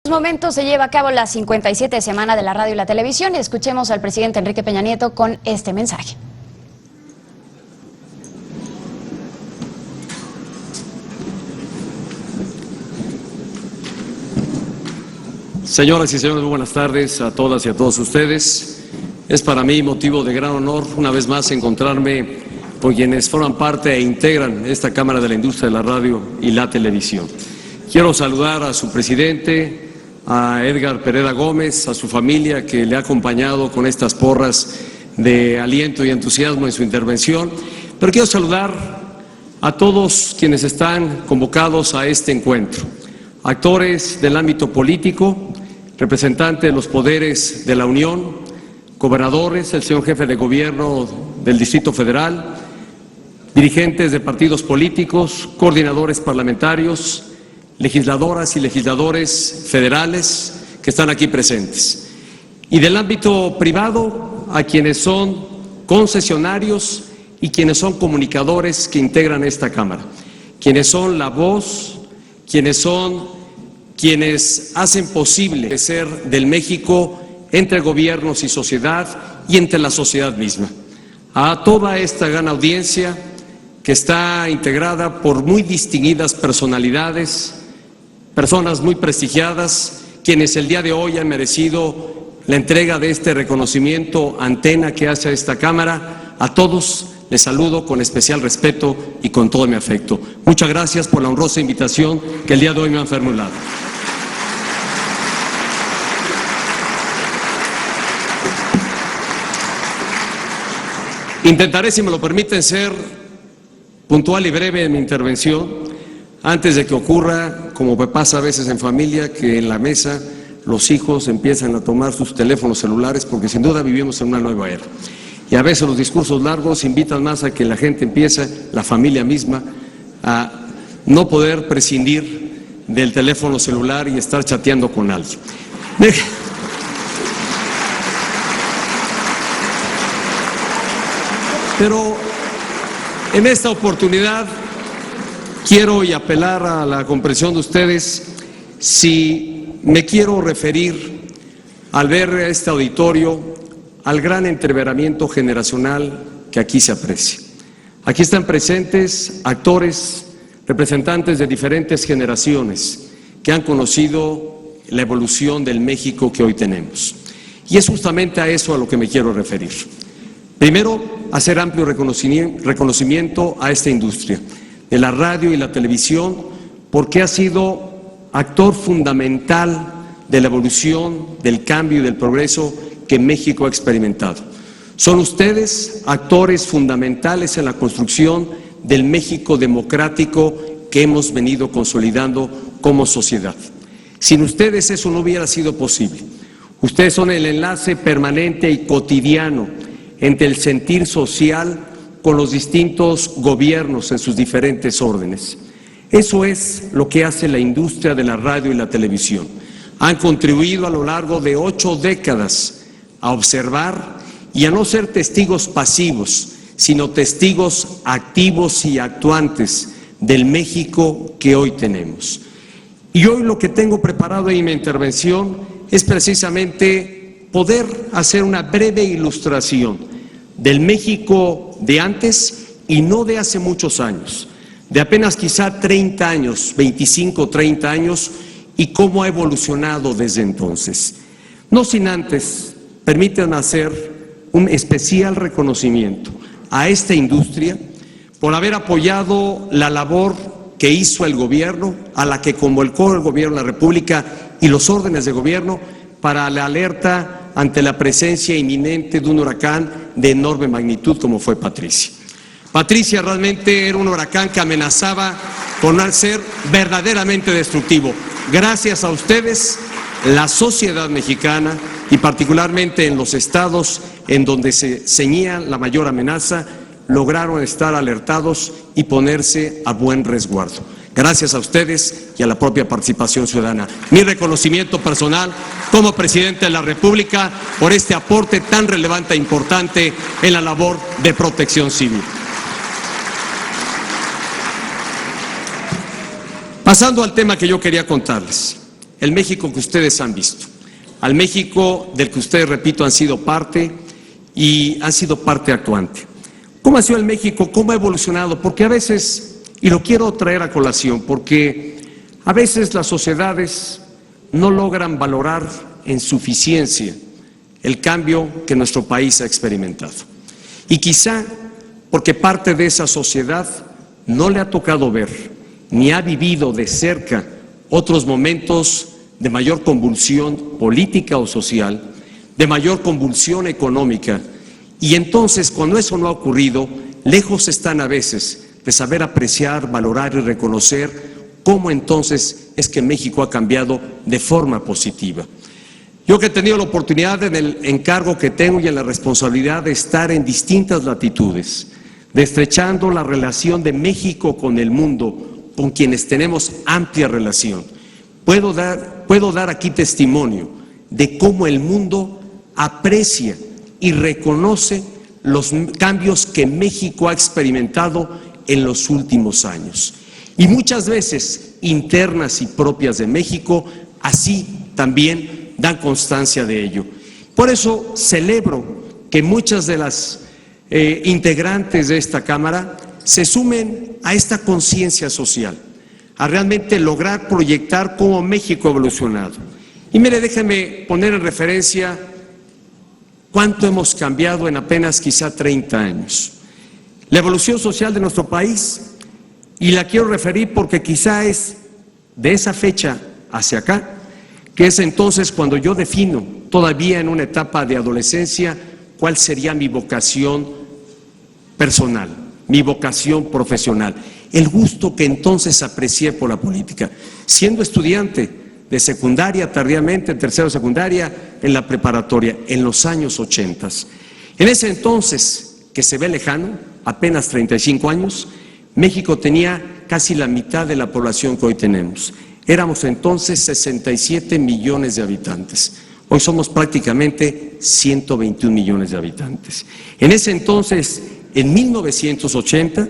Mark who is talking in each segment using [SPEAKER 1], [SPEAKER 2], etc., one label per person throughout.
[SPEAKER 1] En estos momentos se lleva a cabo la 57 semana de la radio y la televisión. Escuchemos al presidente Enrique Peña Nieto con este mensaje.
[SPEAKER 2] Señoras y señores, muy buenas tardes a todas y a todos ustedes. Es para mí motivo de gran honor una vez más encontrarme con quienes forman parte e integran esta Cámara de la Industria de la Radio y la Televisión. Quiero saludar a su presidente, a Edgar Pereda Gómez, a su familia que le ha acompañado con estas porras de aliento y entusiasmo en su intervención, pero quiero saludar a todos quienes están convocados a este encuentro, actores del ámbito político, representantes de los poderes de la Unión, gobernadores, el señor jefe de gobierno del Distrito Federal, dirigentes de partidos políticos, coordinadores parlamentarios, legisladoras y legisladores federales que están aquí presentes. Y del ámbito privado, a quienes son concesionarios y quienes son comunicadores que integran esta Cámara, quienes son la voz, quienes hacen posible ser del México entre gobiernos y sociedad y entre la sociedad misma. A toda esta gran audiencia que está integrada por muy distinguidas personalidades, personas muy prestigiadas, quienes el día de hoy han merecido la entrega de este reconocimiento antena que hace a esta Cámara, a todos les saludo con especial respeto y con todo mi afecto. Muchas gracias por la honrosa invitación que el día de hoy me han formulado. Intentaré, si me lo permiten, ser puntual y breve en mi intervención, antes de que ocurra, como me pasa a veces en familia, que en la mesa los hijos empiezan a tomar sus teléfonos celulares, porque sin duda vivimos en una nueva era. Y a veces los discursos largos invitan más a que la gente empiece, la familia misma, a no poder prescindir del teléfono celular y estar chateando con alguien. Pero en esta oportunidad quiero y apelar a la comprensión de ustedes si me quiero referir al ver este auditorio al gran entreveramiento generacional que aquí se aprecia. Aquí están presentes actores, representantes de diferentes generaciones que han conocido la evolución del México que hoy tenemos. Y es justamente a eso a lo que me quiero referir. Primero, hacer amplio reconocimiento a esta industria de la radio y la televisión, porque ha sido actor fundamental de la evolución, del cambio y del progreso que México ha experimentado. Son ustedes actores fundamentales en la construcción del México democrático que hemos venido consolidando como sociedad. Sin ustedes eso no hubiera sido posible. Ustedes son el enlace permanente y cotidiano entre el sentir social con los distintos gobiernos en sus diferentes órdenes. Eso es lo que hace la industria de la radio y la televisión. Han contribuido a lo largo de 8 décadas a observar y a no ser testigos pasivos, sino testigos activos y actuantes del México que hoy tenemos. Y hoy lo que tengo preparado en mi intervención es precisamente poder hacer una breve ilustración del México de antes y no de hace muchos años, de apenas quizá 30 años, 25, 30 años, y cómo ha evolucionado desde entonces. No sin antes, permítanme hacer un especial reconocimiento a esta industria por haber apoyado la labor que hizo el gobierno, a la que convocó el gobierno de la República y los órdenes de gobierno para la alerta ante la presencia inminente de un huracán de enorme magnitud como fue Patricia. Patricia realmente era un huracán que amenazaba con ser verdaderamente destructivo. Gracias a ustedes, la sociedad mexicana y particularmente en los estados en donde se ceñía la mayor amenaza, lograron estar alertados y ponerse a buen resguardo. Gracias a ustedes y a la propia participación ciudadana. Mi reconocimiento personal como presidente de la República por este aporte tan relevante e importante en la labor de protección civil. Pasando al tema que yo quería contarles. el México que ustedes han visto, al México del que ustedes, repito, han sido parte y han sido parte actuante. ¿Cómo ha sido el México? ¿Cómo ha evolucionado? Porque a veces, y lo quiero traer a colación, porque a veces las sociedades no logran valorar en suficiencia el cambio que nuestro país ha experimentado. Y quizá porque parte de esa sociedad no le ha tocado ver ni ha vivido de cerca otros momentos de mayor convulsión política o social, de mayor convulsión económica, y entonces cuando eso no ha ocurrido, lejos están a veces de saber apreciar, valorar y reconocer cómo entonces es que México ha cambiado de forma positiva. Yo que he tenido la oportunidad en el encargo que tengo y en la responsabilidad de estar en distintas latitudes, de estrechando la relación de México con el mundo, con quienes tenemos amplia relación, puedo dar aquí testimonio de cómo el mundo aprecia y reconoce los cambios que México ha experimentado en los últimos años. Y muchas veces internas y propias de México, así también dan constancia de ello. Por eso celebro que muchas de las integrantes de esta Cámara se sumen a esta conciencia social, a realmente lograr proyectar cómo México ha evolucionado. Y mire, déjeme poner en referencia cuánto hemos cambiado en apenas quizá 30 años. La evolución social de nuestro país, y la quiero referir porque quizá es de esa fecha hacia acá, que es entonces cuando yo defino, todavía en una etapa de adolescencia, cuál sería mi vocación personal, mi vocación profesional, el gusto que entonces aprecié por la política. Siendo estudiante de secundaria, tardíamente, en tercero de secundaria, en la preparatoria, en los años 80. En ese entonces, que se ve lejano, apenas 35 años, México tenía casi la mitad de la población que hoy tenemos. Éramos entonces 67 millones de habitantes. Hoy somos prácticamente 121 millones de habitantes. En ese entonces, en 1980,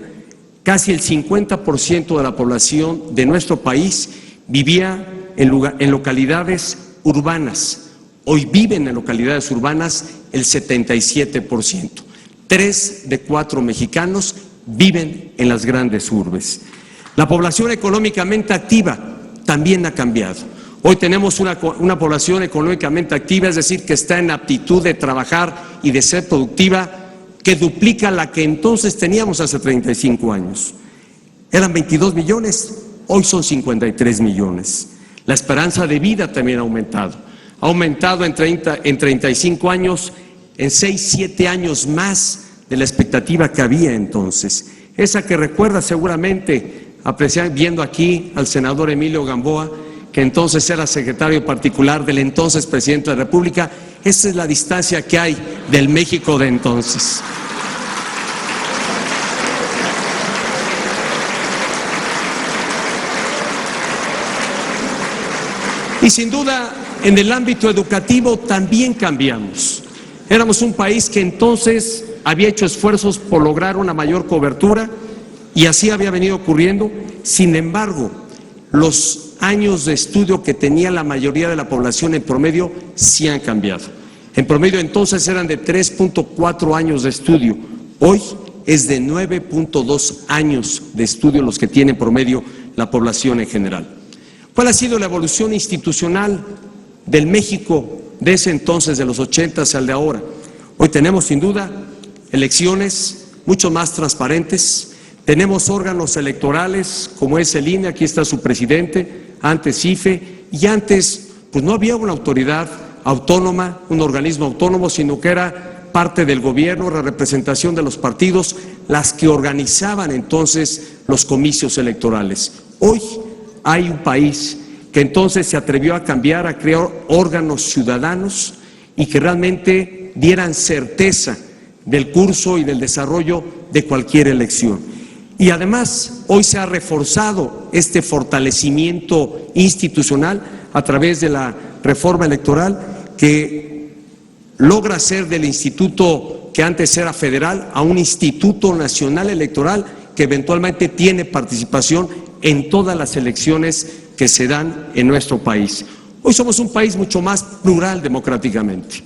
[SPEAKER 2] casi el 50% de la población de nuestro país vivía en localidades urbanas. Hoy viven en localidades urbanas el 77%. 3 de 4 mexicanos viven en las grandes urbes. La población económicamente activa también ha cambiado. Hoy tenemos una población económicamente activa, es decir, que está en aptitud de trabajar y de ser productiva, que duplica la que entonces teníamos hace 35 años. Eran 22 millones, hoy son 53 millones. La esperanza de vida también ha aumentado en 35 años, en 6, 7 años más de la expectativa que había entonces. Esa que recuerda seguramente, viendo aquí al senador Emilio Gamboa, que entonces era secretario particular del entonces presidente de la República. Esa es la distancia que hay del México de entonces. Y sin duda, en el ámbito educativo también cambiamos. Éramos un país que entonces había hecho esfuerzos por lograr una mayor cobertura y así había venido ocurriendo. Sin embargo, los años de estudio que tenía la mayoría de la población en promedio sí han cambiado. En promedio entonces eran de 3.4 años de estudio. Hoy es de 9.2 años de estudio los que tiene en promedio la población en general. ¿Cuál ha sido la evolución institucional del México de ese entonces, de los 80 al de ahora? Hoy tenemos sin duda elecciones mucho más transparentes, tenemos órganos electorales como es el INE, aquí está su presidente, antes IFE, y antes pues no había una autoridad autónoma, un organismo autónomo, sino que era parte del gobierno, la representación de los partidos, las que organizaban entonces los comicios electorales. Hoy hay un país que entonces se atrevió a cambiar, a crear órganos ciudadanos y que realmente dieran certeza del curso y del desarrollo de cualquier elección. Y además, hoy se ha reforzado este fortalecimiento institucional a través de la reforma electoral que logra hacer del instituto que antes era federal a un Instituto Nacional Electoral que eventualmente tiene participación en todas las elecciones que se dan en nuestro país. Hoy somos un país mucho más plural democráticamente.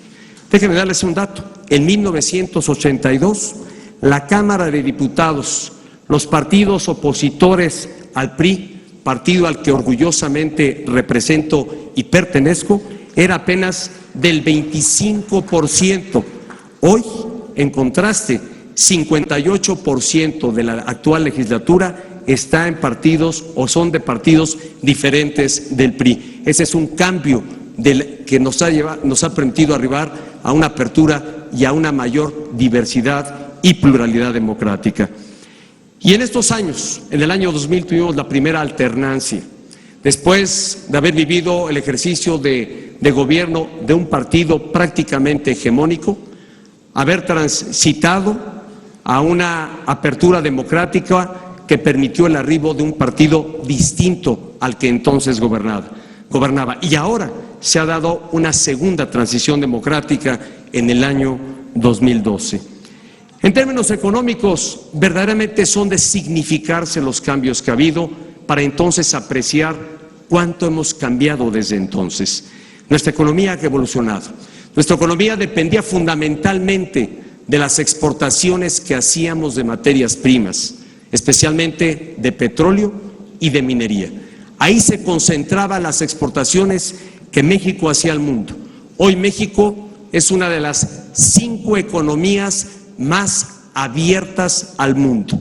[SPEAKER 2] Déjenme darles un dato. En 1982, la Cámara de Diputados, los partidos opositores al PRI, partido al que orgullosamente represento y pertenezco, era apenas del 25%. Hoy, en contraste, 58% de la actual legislatura está en partidos o son de partidos diferentes del PRI. Ese es un cambio que nos ha permitido arribar a una apertura y a una mayor diversidad y pluralidad democrática. Y en estos años, en el año 2000 tuvimos la primera alternancia, después de haber vivido el ejercicio de gobierno de un partido prácticamente hegemónico, haber transitado a una apertura democrática que permitió el arribo de un partido distinto al que entonces gobernaba. Y ahora se ha dado una segunda transición democrática en el año 2012. En términos económicos, verdaderamente son de significarse los cambios que ha habido para entonces apreciar cuánto hemos cambiado desde entonces. Nuestra economía ha evolucionado. Nuestra economía dependía fundamentalmente de las exportaciones que hacíamos de materias primas, especialmente de petróleo y de minería. Ahí se concentraban las exportaciones que México hacía al mundo. Hoy México es una de las 5 economías más abiertas al mundo.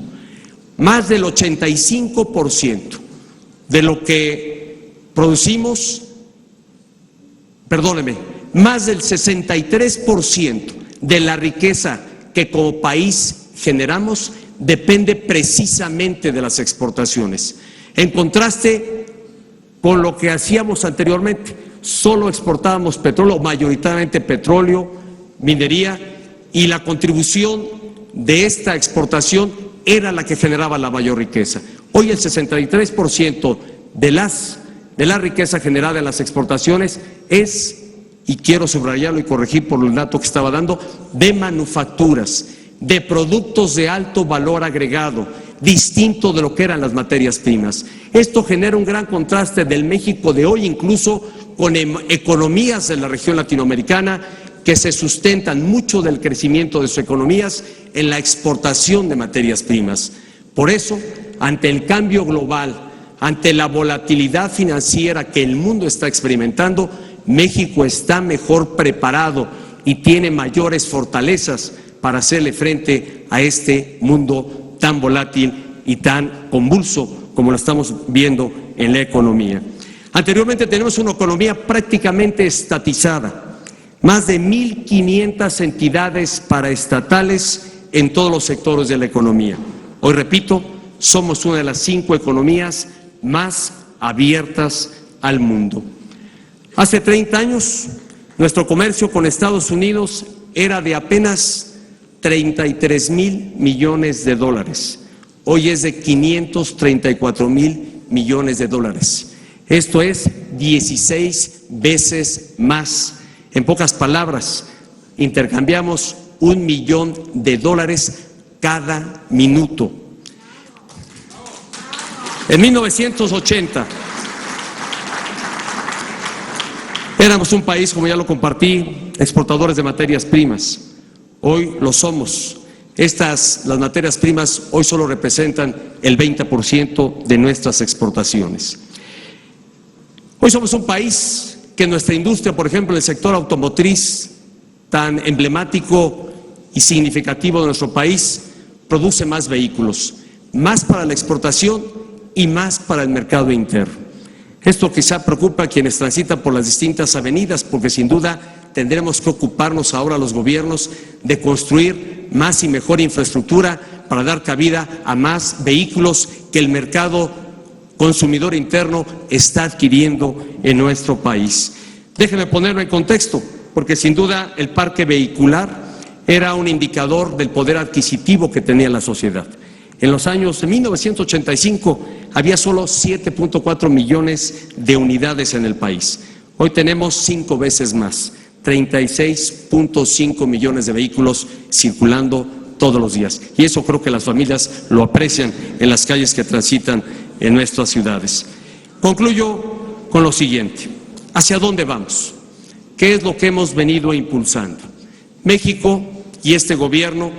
[SPEAKER 2] Más del 85% de lo que producimos, más del 63% de la riqueza que como país generamos depende precisamente de las exportaciones. En contraste con lo que hacíamos anteriormente, solo exportábamos petróleo, mayoritariamente petróleo, minería, y la contribución de esta exportación era la que generaba la mayor riqueza. Hoy el 63% de la riqueza generada en las exportaciones es, y quiero subrayarlo y corregir por el dato que estaba dando, de manufacturas, de productos de alto valor agregado, distinto de lo que eran las materias primas. Esto genera un gran contraste del México de hoy, incluso con economías de la región latinoamericana que se sustentan mucho del crecimiento de sus economías en la exportación de materias primas. Por eso, ante el cambio global, ante la volatilidad financiera que el mundo está experimentando, México está mejor preparado y tiene mayores fortalezas para hacerle frente a este mundo tan volátil y tan convulso como lo estamos viendo en la economía. Anteriormente tenemos una economía prácticamente estatizada, más de 1.500 entidades paraestatales en todos los sectores de la economía. Hoy, repito, somos una de las 5 economías más abiertas al mundo. Hace 30 años, nuestro comercio con Estados Unidos era de apenas 33,000 millones de dólares. Hoy es de 534,000 millones de dólares. Esto es 16 veces más. En pocas palabras, intercambiamos $1 millón cada minuto. En 1980 éramos un país, como ya lo compartí, exportadores de materias primas. Hoy lo somos. Las materias primas hoy solo representan el 20% de nuestras exportaciones. Hoy somos un país que nuestra industria, por ejemplo, el sector automotriz, tan emblemático y significativo de nuestro país, produce más vehículos, más para la exportación y más para el mercado interno. Esto quizá preocupa a quienes transitan por las distintas avenidas, porque sin duda tendremos que ocuparnos ahora los gobiernos de construir más y mejor infraestructura para dar cabida a más vehículos que el mercado consumidor interno está adquiriendo en nuestro país. Déjenme ponerlo en contexto, porque sin duda el parque vehicular era un indicador del poder adquisitivo que tenía la sociedad. En los años de 1985 había solo 7.4 millones de unidades en el país. Hoy tenemos 5 veces más, 36.5 millones de vehículos circulando todos los días. Y eso creo que las familias lo aprecian en las calles que transitan en nuestras ciudades. Concluyo con lo siguiente. ¿Hacia dónde vamos? ¿Qué es lo que hemos venido impulsando? México y este gobierno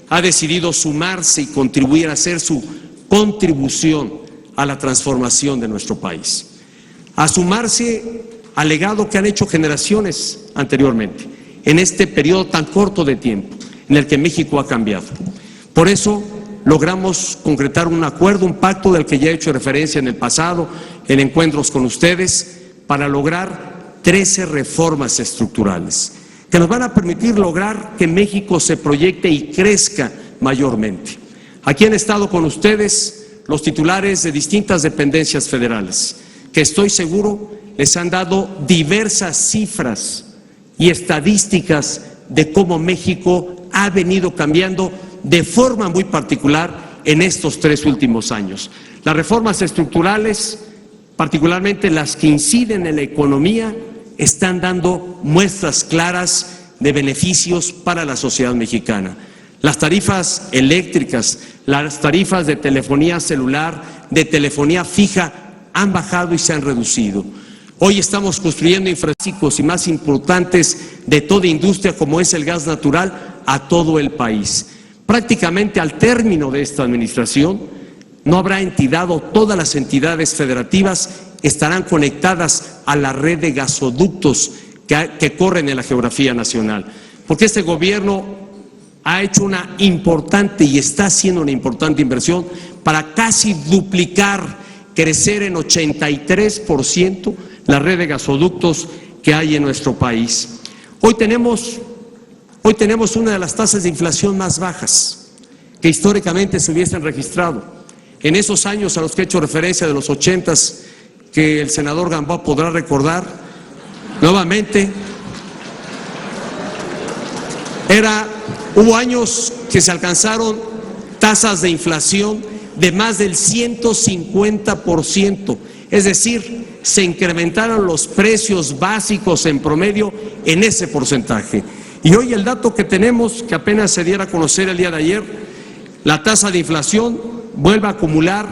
[SPEAKER 2] ha decidido sumarse y contribuir a hacer su contribución a la transformación de nuestro país, a sumarse al legado que han hecho generaciones anteriormente, en este periodo tan corto de tiempo en el que México ha cambiado. Por eso logramos concretar un acuerdo, un pacto del que ya he hecho referencia en el pasado, en encuentros con ustedes, para lograr 13 reformas estructurales que nos van a permitir lograr que México se proyecte y crezca mayormente. Aquí han estado con ustedes los titulares de distintas dependencias federales, que estoy seguro les han dado diversas cifras y estadísticas de cómo México ha venido cambiando de forma muy particular en estos 3 últimos años. Las reformas estructurales, particularmente las que inciden en la economía, están dando muestras claras de beneficios para la sociedad mexicana. Las tarifas eléctricas, las tarifas de telefonía celular, de telefonía fija, han bajado y se han reducido. Hoy estamos construyendo infraestructuras y más importantes de toda industria, como es el gas natural, a todo el país. Prácticamente al término de esta administración, no habrá entidad o todas las entidades federativas estarán conectadas a la red de gasoductos que corren en la geografía nacional. Porque este gobierno ha hecho una importante y está haciendo una importante inversión para casi duplicar, crecer en 83% la red de gasoductos que hay en nuestro país. Hoy tenemos una de las tasas de inflación más bajas que históricamente se hubiesen registrado. En esos años a los que he hecho referencia de los 80s, que el senador Gamboa podrá recordar nuevamente, hubo años que se alcanzaron tasas de inflación de más del 150%, es decir, se incrementaron los precios básicos en promedio en ese porcentaje. Y hoy el dato que tenemos, que apenas se diera a conocer el día de ayer, la tasa de inflación vuelve a acumular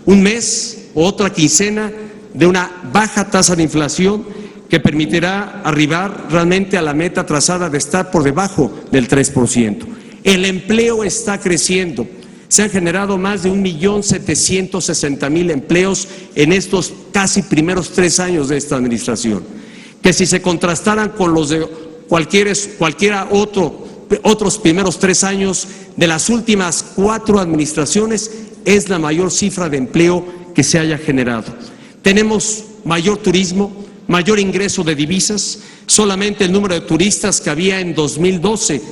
[SPEAKER 2] un mes o otra quincena de una baja tasa de inflación que permitirá arribar realmente a la meta trazada de estar por debajo del 3%. El empleo está creciendo. Se han generado más de 1.760.000 empleos en estos casi primeros 3 años de esta administración, que si se contrastaran con los de cualquiera otros primeros 3 años de las últimas 4 administraciones, es la mayor cifra de empleo que se haya generado. Tenemos mayor turismo, mayor ingreso de divisas. Solamente el número de turistas que había en 2012,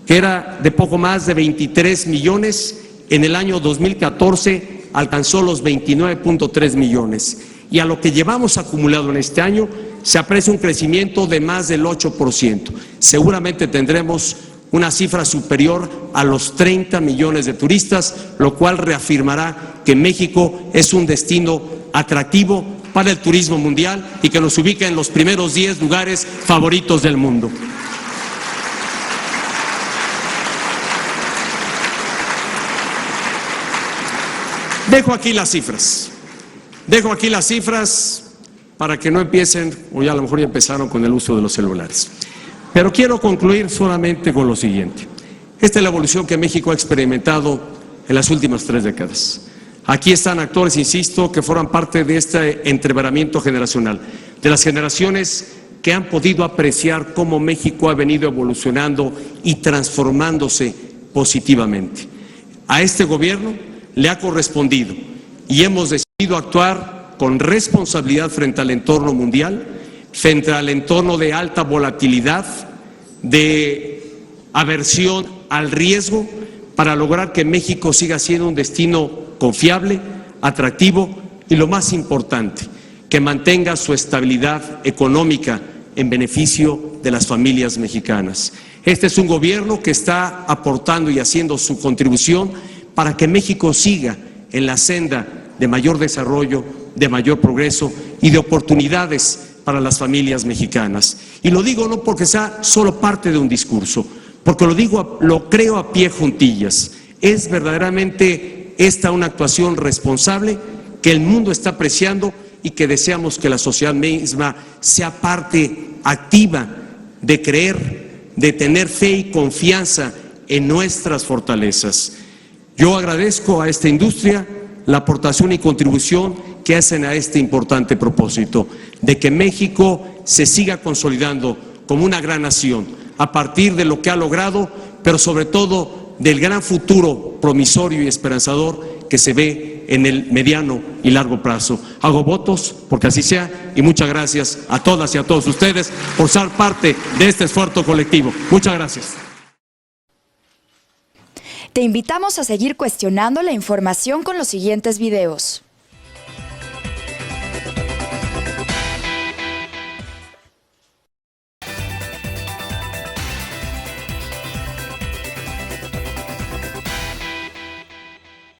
[SPEAKER 2] que era de poco más de 23 millones, en el año 2014 alcanzó los 29.3 millones. Y a lo que llevamos acumulado en este año se aprecia un crecimiento de más del 8%. Seguramente tendremos una cifra superior a los 30 millones de turistas, lo cual reafirmará que México es un destino atractivo para el turismo mundial y que nos ubica en los primeros 10 lugares favoritos del mundo. Dejo aquí las cifras para que no empiecen, o ya a lo mejor ya empezaron con el uso de los celulares. Pero quiero concluir solamente con lo siguiente. Esta es la evolución que México ha experimentado en las últimas 3 décadas. Aquí están actores, insisto, que forman parte de este entreveramiento generacional, de las generaciones que han podido apreciar cómo México ha venido evolucionando y transformándose positivamente. A este gobierno le ha correspondido y hemos decidido actuar con responsabilidad frente al entorno mundial, frente al entorno de alta volatilidad, de aversión al riesgo, para lograr que México siga siendo un destino confiable, atractivo y, lo más importante, que mantenga su estabilidad económica en beneficio de las familias mexicanas. Este es un gobierno que está aportando y haciendo su contribución para que México siga en la senda de mayor desarrollo, de mayor progreso y de oportunidades para las familias mexicanas. Y lo digo no porque sea solo parte de un discurso, porque lo creo a pie juntillas. Es verdaderamente esta una actuación responsable que el mundo está apreciando y que deseamos que la sociedad misma sea parte activa de creer, de tener fe y confianza en nuestras fortalezas. Yo agradezco a esta industria la aportación y contribución que hacen a este importante propósito, de que México se siga consolidando como una gran nación a partir de lo que ha logrado, pero sobre todo del gran futuro promisorio y esperanzador que se ve en el mediano y largo plazo. Hago votos porque así sea y muchas gracias a todas y a todos ustedes por ser parte de este esfuerzo colectivo. Muchas gracias.
[SPEAKER 3] Te invitamos a seguir cuestionando la información con los siguientes videos.